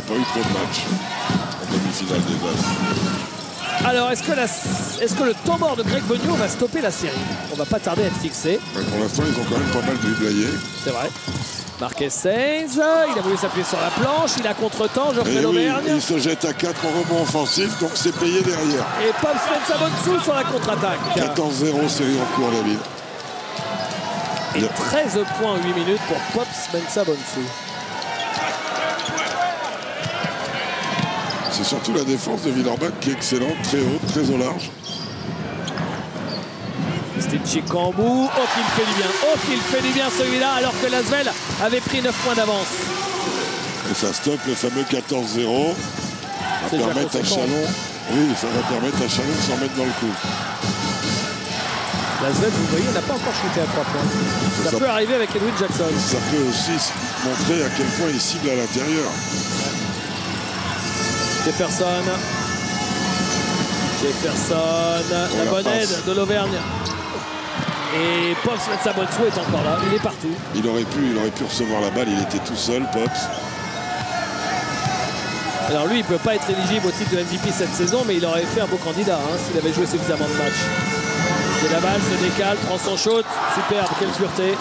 pas eu trop de matchs en demi-finale des As. Alors, est-ce que le temps mort de Greg Bonio va stopper la série? On va pas tarder à être fixé. Pour l'instant, ils ont quand même pas mal driblaillé. C'est vrai. Marquez Sainz, il a voulu s'appuyer sur la planche, il a contre-temps, Geoffrey Lauvergne. Oui, il se jette à 4 en rebond offensif, donc c'est payé derrière. Et Pops Mensah-Bonsu sur la contre-attaque. 14-0, série en cours, David. Et 13 points en 8 minutes pour Pops Mensah-Bonsu. C'est surtout la défense de Villeurbanne qui est excellente, très haute, très au large. C'était Chikambou. Oh, qu'il fait du bien. Oh, qu'il fait du bien celui-là, alors que l'Asvel avait pris 9 points d'avance. Et ça stoppe le fameux 14-0. Ça va permettre à Chalon. Oui, ça va permettre à Chalon de s'en mettre dans le coup. L'Asvel, vous voyez, n'a pas encore shooté à 3 points. Ça peut arriver avec Edwin Jackson. Ça peut aussi montrer à quel point il cible à l'intérieur. Jefferson, la bonne aide de l'Auvergne. Et Pops Mensah-Bonsu est encore là, il est partout. Il aurait pu recevoir la balle, il était tout seul, Pops. Alors lui, il ne peut pas être éligible au titre de MVP cette saison, mais il aurait fait un beau candidat s'il avait joué suffisamment de matchs. Et la balle se décale, prend son shoot, superbe, quelle pureté.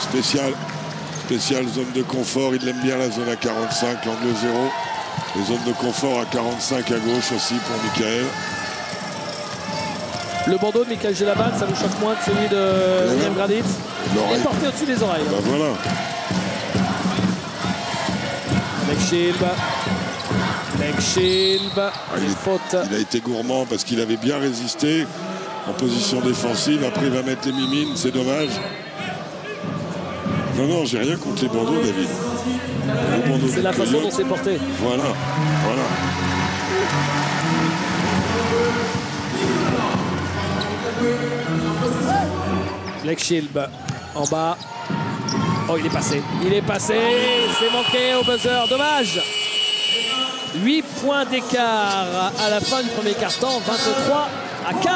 Spécial zone de confort, il aime bien la zone à 45, l'angle 0. Les zones de confort à 45 à gauche aussi pour Michael. Le bandeau de Michael Gelabal, ça vous choque moins que celui de William Graditz? Il est porté au-dessus des oreilles. Bah voilà. Blake Shilb. Il a été gourmand parce qu'il avait bien résisté en position défensive. Après, il va mettre les mimines, c'est dommage. Non, j'ai rien contre les bandeaux, David. C'est la façon dont c'est porté. Voilà. Blake Shilb en bas. Oh, il est passé. C'est manqué au buzzer. Dommage. 8 points d'écart à la fin du premier quart-temps. 23 à 15.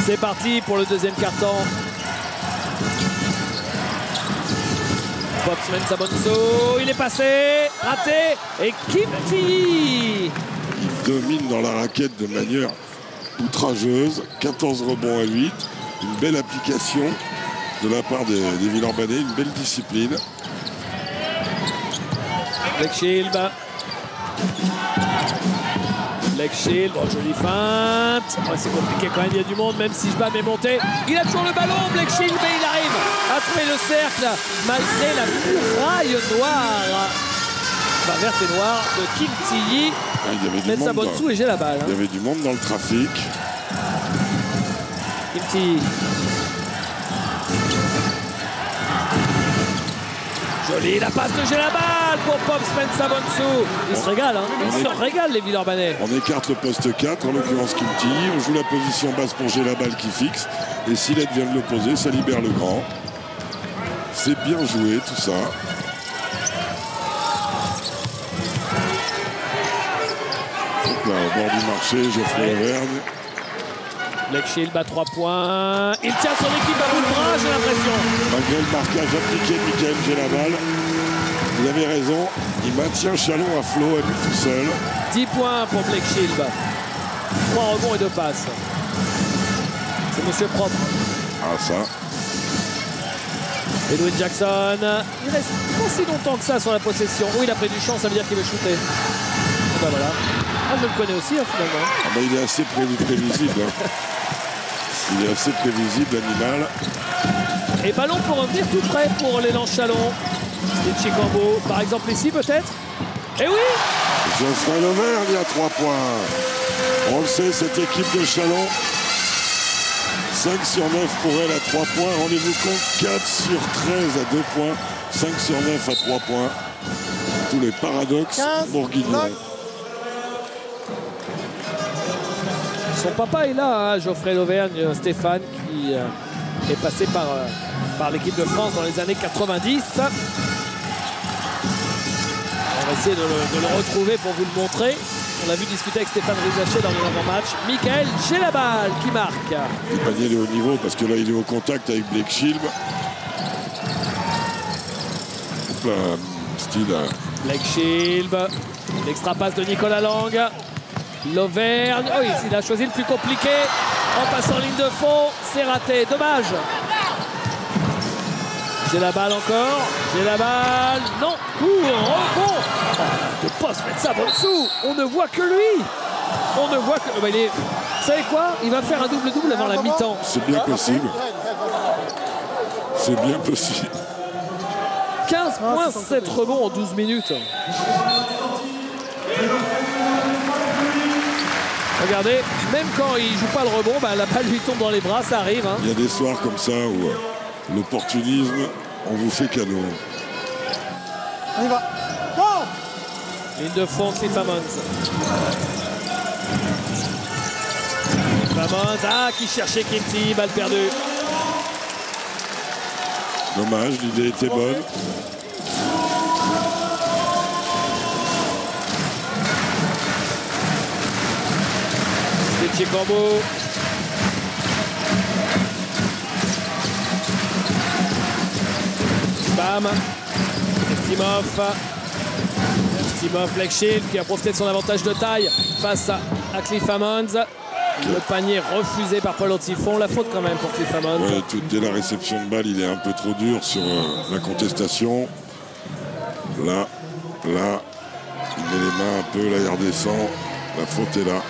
C'est parti pour le deuxième quart-temps. Pops Mensah-Bonsu, il est passé, raté, et Kimti. Il domine dans la raquette de manière outrageuse. 14 rebonds à 8. Une belle application de la part des Villeurbanais, une belle discipline. Blake Shilb, oh, jolie feinte. Oh, c'est compliqué quand même, il y a du monde, même si je bats mes montées. Il a toujours le ballon, Blake Shilb, mais il arrive à trouver le cercle malgré la muraille noire. Enfin, verte et noire de Kimti. Mensah-Bonsu et Gelabal. Il y avait du monde dans le trafic. Kimti. Jolie la passe de Gelabal pour Pops Mensah-Bonsu. Ils se régalent, Ils se régalent les Villeurbanais. On écarte le poste 4, en l'occurrence Kimti. On joue la position basse pour Gelabal qui fixe. Et Silette vient de l'opposer, ça libère le grand. C'est bien joué tout ça. Donc là, au bord du marché, Geoffrey Lauvergne. Blake Shilb à 3 points. Il tient son équipe à bout de bras, j'ai l'impression. Malgré le marquage appliqué de Michael Gelabal, vous avez raison, il maintient Chalon à flot à lui tout seul. 10 points pour Blake Shilb. 3 rebonds et 2 passes. C'est monsieur propre. Ah ça. Edwin Jackson. Il reste pas si longtemps que ça sur la possession. Oh, il a pris du champ, ça veut dire qu'il veut shooter. Et ben voilà. Ah, je le connais aussi, finalement. Ah ben, il est assez prévisible. Il est assez prévisible, l'animal. Et ballon pour revenir tout près pour l'élan Chalon. C'était Chikambou, par exemple ici peut-être. Et oui, Geoffrey Lauvergne à 3 points. On le sait, cette équipe de Chalon, 5 sur 9 pour elle à 3 points. Rendez-vous compte, 4 sur 13 à 2 points. 5 sur 9 à 3 points. Tous les paradoxes bourguignons. son papa est là, Geoffrey Lauvergne, Stéphane, qui est passé par l'équipe de France dans les années 90. On va essayer de le retrouver pour vous le montrer. On l'a vu discuter avec Stéphane Rizaché dans les avant-matchs. Michael Gelabal qui marque. Le panier est au niveau parce que là il est au contact avec Blake Shilb. On style. Blake Shield, l'extra passe de Nicolas Lang. L'Auvergne, oh, il a choisi le plus compliqué en passant ligne de fond, c'est raté, dommage. J'ai la balle encore, j'ai la balle, non, rebond. Ne pas se mettre ça en dessous, on ne voit que lui. On ne voit que... Oh, bah, vous savez quoi? Il va faire un double-double avant la mi-temps. C'est bien possible. C'est bien possible. 15 points, 7 rebonds en 12 minutes. Regardez, même quand il joue pas le rebond, bah, la balle lui tombe dans les bras, ça arrive. Hein. Il y a des soirs comme ça où l'opportunisme, on vous fait cadeau. On y va. Go! Ligne de fond, Cliff Ammons. Cliff Ammons, qui cherchait Kinty, balle perdue. Dommage, l'idée était bonne. Chikambo. Bam. Eftimov, Blake Shield qui a profité de son avantage de taille face à Cliff Ammons. Le panier refusé par Paul Antifon. La faute quand même pour Cliff Ammons. Ouais, dès la réception de balle, il est un peu trop dur sur la contestation. Là, il met les mains un peu, là il redescend. La faute est là.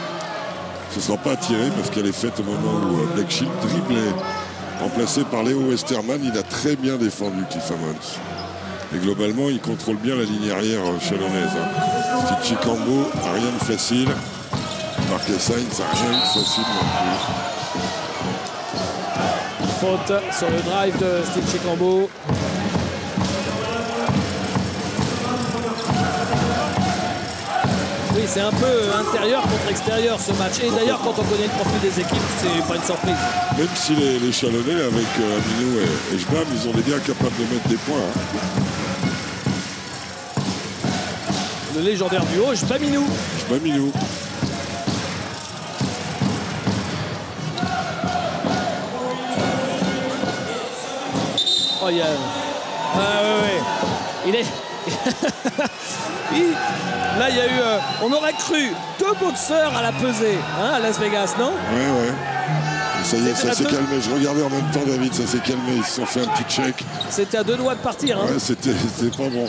Ce ne sera pas tiré parce qu'elle est faite au moment où Blake Shield driblait, remplacé par Léo Westerman. Il a très bien défendu Cliff Ammons. Et globalement, il contrôle bien la ligne arrière chalonnaise. Steve Chikambo, rien de facile. Marquez Sainz, rien de facile non plus. Faute sur le drive de Steve Chikambo. Oui, c'est un peu intérieur contre extérieur ce match. Et d'ailleurs, quand on connaît le profil des équipes, c'est pas une surprise. Même si les Chalonnais, avec Aminou et Jbam, ils ont des gars capables de mettre des points. Hein. Le légendaire duo, Jbaminou. Jbaminou. Oh, il y a... ouais. Il est... Là, il y a eu... on aurait cru 2 boxeurs à la pesée, hein, à Las Vegas, non? Ouais. Ça y est, ça s'est calmé. Je regardais en même temps, David, ça s'est calmé. Ils se sont fait un petit check. C'était à 2 doigts de partir. Hein. Ouais, c'était pas bon.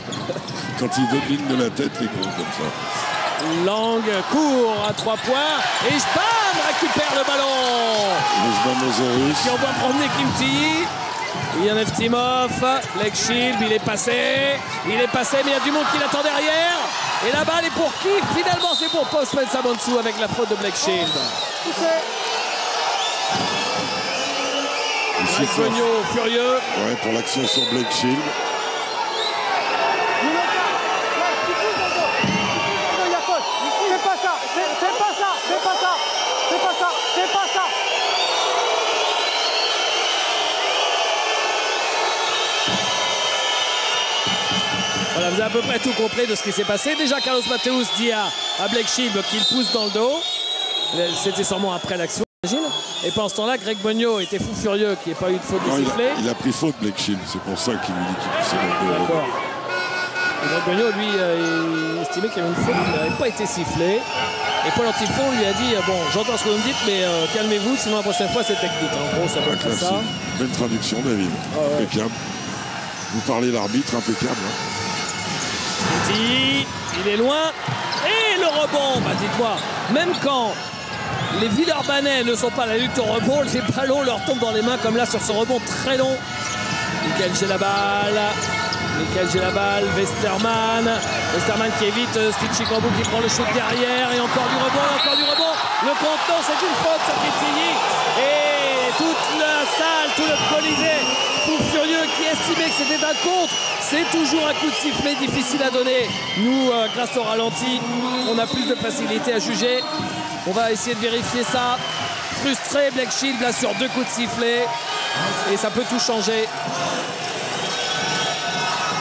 Quand ils dominent de la tête, les gros, comme ça. Lang court à 3 points. Et Jbam récupère le ballon. Qui envoie promener Kinty. Ian Eftimov, Blake Shield, il est passé, mais il y a du monde qui l'attend derrière. Et la balle est pour qui? Finalement, c'est pour Postman Sabonsou avec la faute de Blake Shield. Greg Bonio furieux. Ouais, pour l'action sur Blake Shield. C'est pas ça. Voilà, vous avez à peu près tout compris de ce qui s'est passé. Déjà, Carlos Mateus dit à Blake Shield qu'il pousse dans le dos. C'était sûrement après l'action, j'imagine. Et pendant ce temps-là, Greg Bonio était fou furieux qu'il n'y ait pas eu de faute de sifflet. Il a pris faute, Blake Shield. C'est pour ça qu'il lui dit qu'il poussait dans le dos. D'accord. Greg Bonio, lui, il estimait qu'il y avait une faute qui n'avait pas été sifflée. Et Paul Antifon lui a dit bon, j'entends ce que vous me dites, mais calmez-vous, sinon la prochaine fois, c'est technique. En gros, ça peut être ça. Belle traduction, David. Impeccable. Vous parlez l'arbitre, impeccable. Hein. Il est loin. Et le rebond, bah dites-moi, même quand les Villeurbanais ne sont pas à la lutte au rebond, les ballons leur tombent dans les mains, comme là sur ce rebond très long. Michael Gelabal, Westerman qui évite Steve Chikambo qui prend le shoot derrière et encore du rebond. Le compteur, c'est une faute sur Kinty. Et toute la salle, tout le Colisée, fou furieux qui estimait que c'était un contre. C'est toujours un coup de sifflet difficile à donner. Nous, grâce au ralenti, on a plus de facilité à juger. On va essayer de vérifier ça. Frustré, Blake Shield là sur 2 coups de sifflet. Et ça peut tout changer.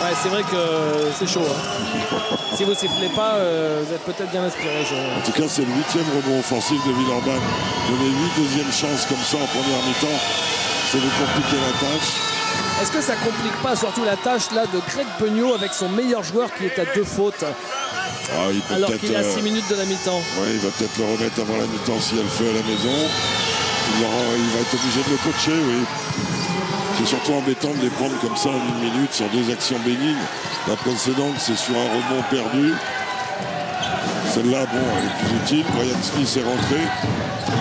Ouais, c'est vrai que c'est chaud. Hein. Si vous ne sifflez pas, vous êtes peut-être bien inspiré. En tout cas, c'est le 8e rebond offensif de Villeurbanne. Donner 8 deuxièmes chances comme ça en première mi-temps, c'est de compliquer la tâche. Est-ce que ça complique pas surtout la tâche là de Greg Peugnot avec son meilleur joueur qui est à 2 fautes alors qu'il est à 6 minutes de la mi-temps? Ouais, il va peut-être le remettre avant la mi-temps si elle fait à la maison. Il va être obligé de le coacher, oui. C'est surtout embêtant de les prendre comme ça en 1 minute sur 2 actions bénignes. La précédente, c'est sur un rebond perdu. Celle-là, bon, elle est plus utile. Brian Smith est rentré.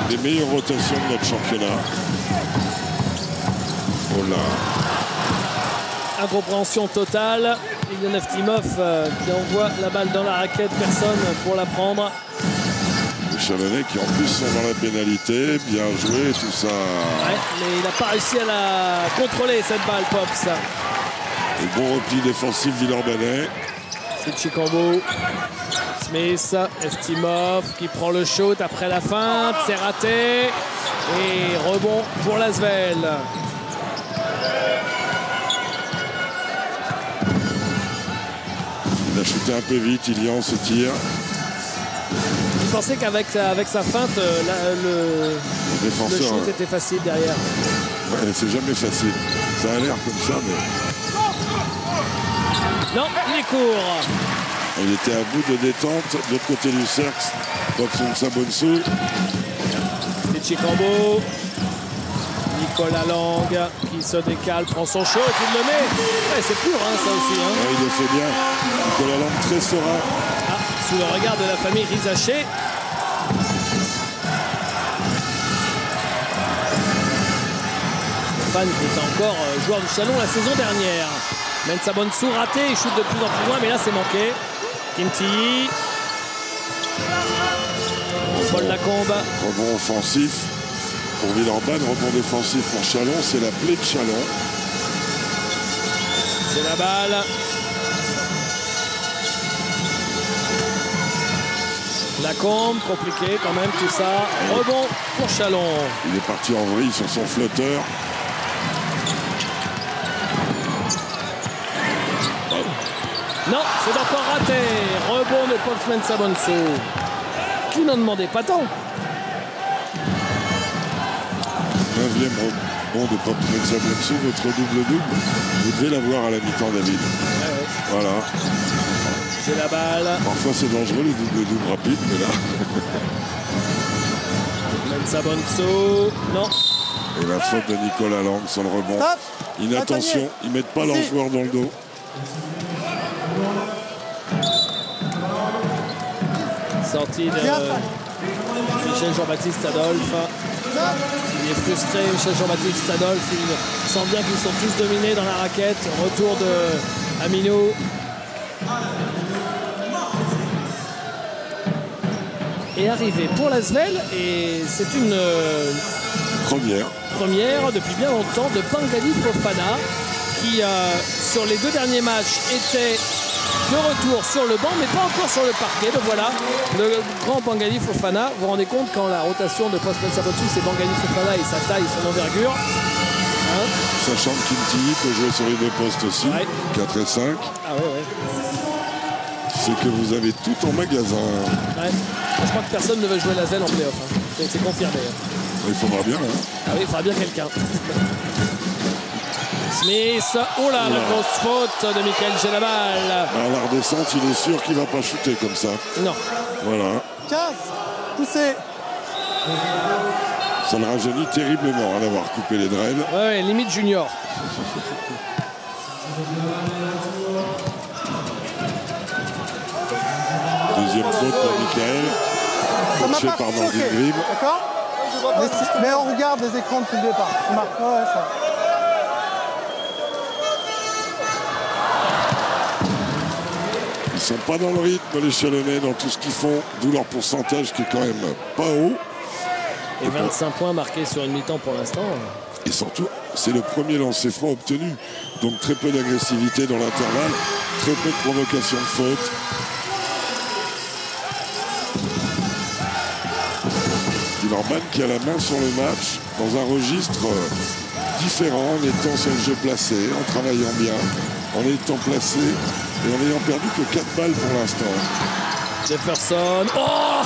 Les meilleures rotations de notre championnat. Oh là. Incompréhension totale. Ilian Eftimov qui envoie la balle dans la raquette. Personne pour la prendre. Les Chalonnais qui en plus sont dans la pénalité. Bien joué, tout ça. Ouais, mais il n'a pas réussi à la contrôler cette balle, Pops. Le bon repli défensif Villeurbanais. C'est Chikambo. Smith, Eftimov qui prend le shoot après la feinte. C'est raté. Et rebond pour l'Asvel. Il a shooté un peu vite, Ilian se tire. Je pensais qu'avec sa feinte, le shoot était facile derrière. Ouais, c'est jamais facile. Ça a l'air comme ça, mais... Non, il est court. Il était à bout de détente. De l'autre côté du cercle, Robson Sabonsou. C'est Chikambo. Nicolas Lang qui se décale, prend son shot, il le met. Ouais, c'est pur, hein, ça aussi. Hein. Ouais, il le fait bien. Nicolas Lang très serein. Ah, sous le regard de la famille Rizaché. Stéphane qui était encore joueur du Chalon la saison dernière. Mensa Bonsou raté, il shoot de plus en plus loin, mais là c'est manqué. Kimti. Paul Lacombe. Rebond offensif pour Villeurbanne, rebond défensif pour Chalon. C'est la plaie de Chalon. C'est la balle. Lacombe, compliqué quand même tout ça. Rebond pour Chalon. Il est parti en vrille sur son flotteur. Non, c'est encore raté. Rebond de Paul Mensa Bonsou. Qui n'en demandait pas tant. 9e rebond de Paul Mensa Bonsou, votre double-double. Vous devez l'avoir à la mi-temps, David. Ouais. Voilà. J'ai la balle. Parfois c'est dangereux le double-double rapide, mais là... Mensa Bonsou. Non. Et la faute de Nicolas Lang sur le rebond. Stop. Inattention, ils mettent pas leur joueur dans le dos. Sortie de Michel Jean-Baptiste Adolphe. Il est frustré, Michel Jean-Baptiste Adolphe. Il sent bien qu'ils sont tous dominés dans la raquette. Retour de Amino. Est arrivé pour l'Asvel et c'est une première depuis bien longtemps de Bangali Fofana qui sur les 2 derniers matchs était de retour sur le banc mais pas encore sur le parquet. Donc voilà le grand Bangali Fofana. Vous vous rendez compte quand la rotation de Post Mensa Bonsou c'est Bangali Fofana et sa taille, son envergure. Hein, Sachant que Kimti peut jouer sur les 2 postes aussi, ouais. 4 et 5. Ah ouais. C'est que vous avez tout en magasin. Ouais. Je crois que personne ne veut jouer l'Asvel en play-off. Hein. C'est confirmé. Il faudra bien. Hein. Ah oui, il faudra bien quelqu'un. Smith. Oh là, la grosse faute de Michael Gelabal. À la redescente, il est sûr qu'il ne va pas shooter comme ça. Non. Voilà. 15. Poussé. Ça le rajeunit terriblement d'avoir coupé les dreads. Ouais, limite junior. Deuxième faute pour Michael. Ça m'a pas par choqué. Nordin Grimm. D'accord. Mais on regarde les écrans depuis le départ. Ouais, ça. Ils sont pas dans le rythme, les Chalonnais, dans tout ce qu'ils font, d'où leur pourcentage qui est quand même pas haut. Et 25 points marqués sur une mi-temps pour l'instant. Et surtout, c'est le premier lancer franc obtenu. Donc très peu d'agressivité dans l'intervalle, très peu de provocation de faute. Villeurbanne qui a la main sur le match dans un registre différent, en étant sur le jeu placé, en travaillant bien, en étant placé et en n'ayant perdu que 4 balles pour l'instant. Jefferson. Oh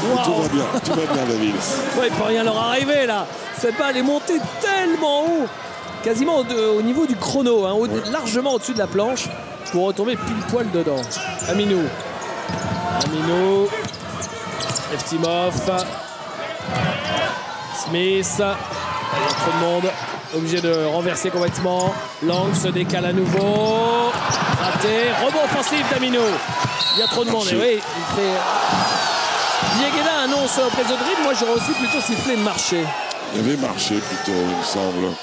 wow. Tout va bien, David. Ouais, il peut rien leur arriver là. Cette balle est montée tellement haut quasiment au niveau du chrono, hein, largement au-dessus de la planche, pour retomber pile poil dedans. Aminou. Eftimov. Smith. Il y a trop de monde. Obligé de renverser complètement. Lang se décale à nouveau. Raté. Rebond offensif d'Aminou. Il y a trop de monde. Et oui, il fait... Diéguéda annonce prise de dribble. Moi, j'aurais aussi plutôt sifflé marché. Il avait marché plutôt, il me semble.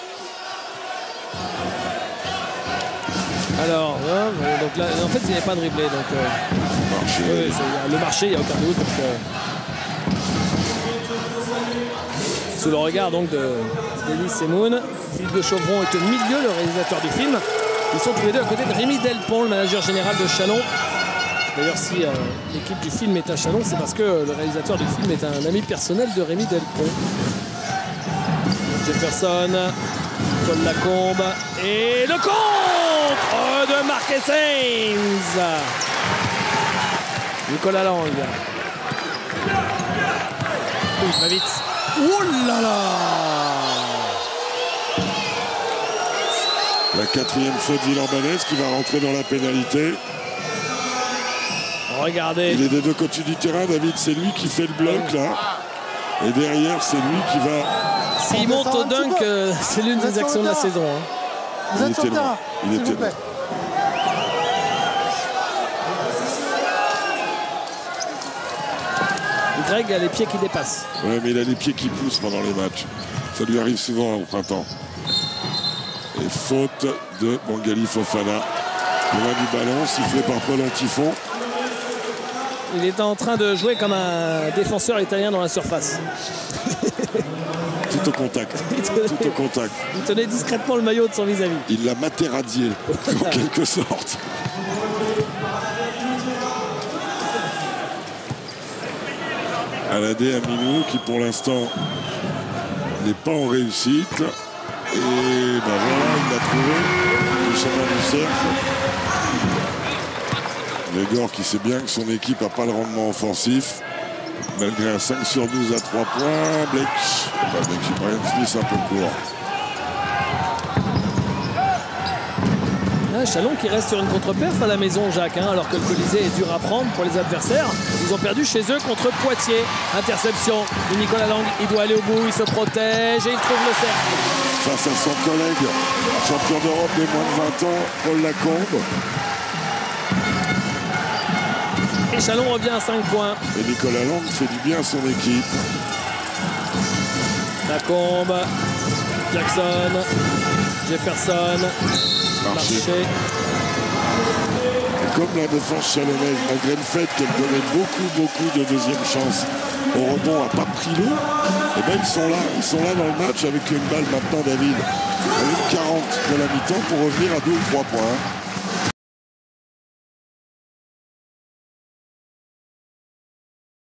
Alors, donc là, en fait, il n'y avait pas dribblé. Donc, Marché. oui, le marché, il n'y a aucun doute. Donc, sous le regard donc d'Elie Semoun. Philippe de Chauvron est au milieu, le réalisateur du film. Ils sont tous les deux à côté de Rémi Delpont, le manager général de Chalon. D'ailleurs, si l'équipe du film est à Chalon, c'est parce que le réalisateur du film est un ami personnel de Rémi Delpont. Jefferson, Paul Lacombe et le contre de Marques Sainz. Nicolas Lang. Il va vite. Oh là là! La 4e faute Villeurbanez qui va rentrer dans la pénalité. Regardez. Il est des deux côtés du terrain, David, c'est lui qui fait le bloc là. Et derrière, c'est lui qui va... S'il monte au dunk, c'est l'une des actions de la saison. Hein. Vous êtes sur le terrain, s'il vous plaît. Greg a les pieds qui dépassent. Ouais, mais il a les pieds qui poussent pendant les matchs. Ça lui arrive souvent au printemps. Et faute de Bangali Fofana. Loin du ballon, sifflé par Paul Antifon. Il est en train de jouer comme un défenseur italien dans la surface. Tout au contact. Tout au contact. Il tenait discrètement le maillot de son vis-à-vis. Il l'a matéradié, en quelque sorte. Aladé Aminou qui pour l'instant n'est pas en réussite. Et ben voilà, il l'a trouvé. Le chemin du cercle. Legor qui sait bien que son équipe n'a pas le rendement offensif. Malgré un 5 sur 12 à 3 points, Brian Smith un peu court. Chalon qui reste sur une contre-perf à la maison, Jacques, hein, alors que le Colisée est dur à prendre pour les adversaires. Ils ont perdu chez eux contre Poitiers. Interception de Nicolas Lang. Il doit aller au bout, il se protège et il trouve le cercle. Face à son collègue, champion d'Europe des moins de 20 ans, Paul Lacombe. Et Chalon revient à 5 points. Et Nicolas Lang fait du bien à son équipe. Lacombe, Jackson, Jefferson, Marché. Et comme la défense chalonnaise, malgré le fait qu'elle donnait beaucoup de deuxième chance au rebond, n'a pas pris l'eau, et bien ils sont là dans le match avec une balle maintenant, David, avec 40 de la mi-temps pour revenir à 2 ou 3 points.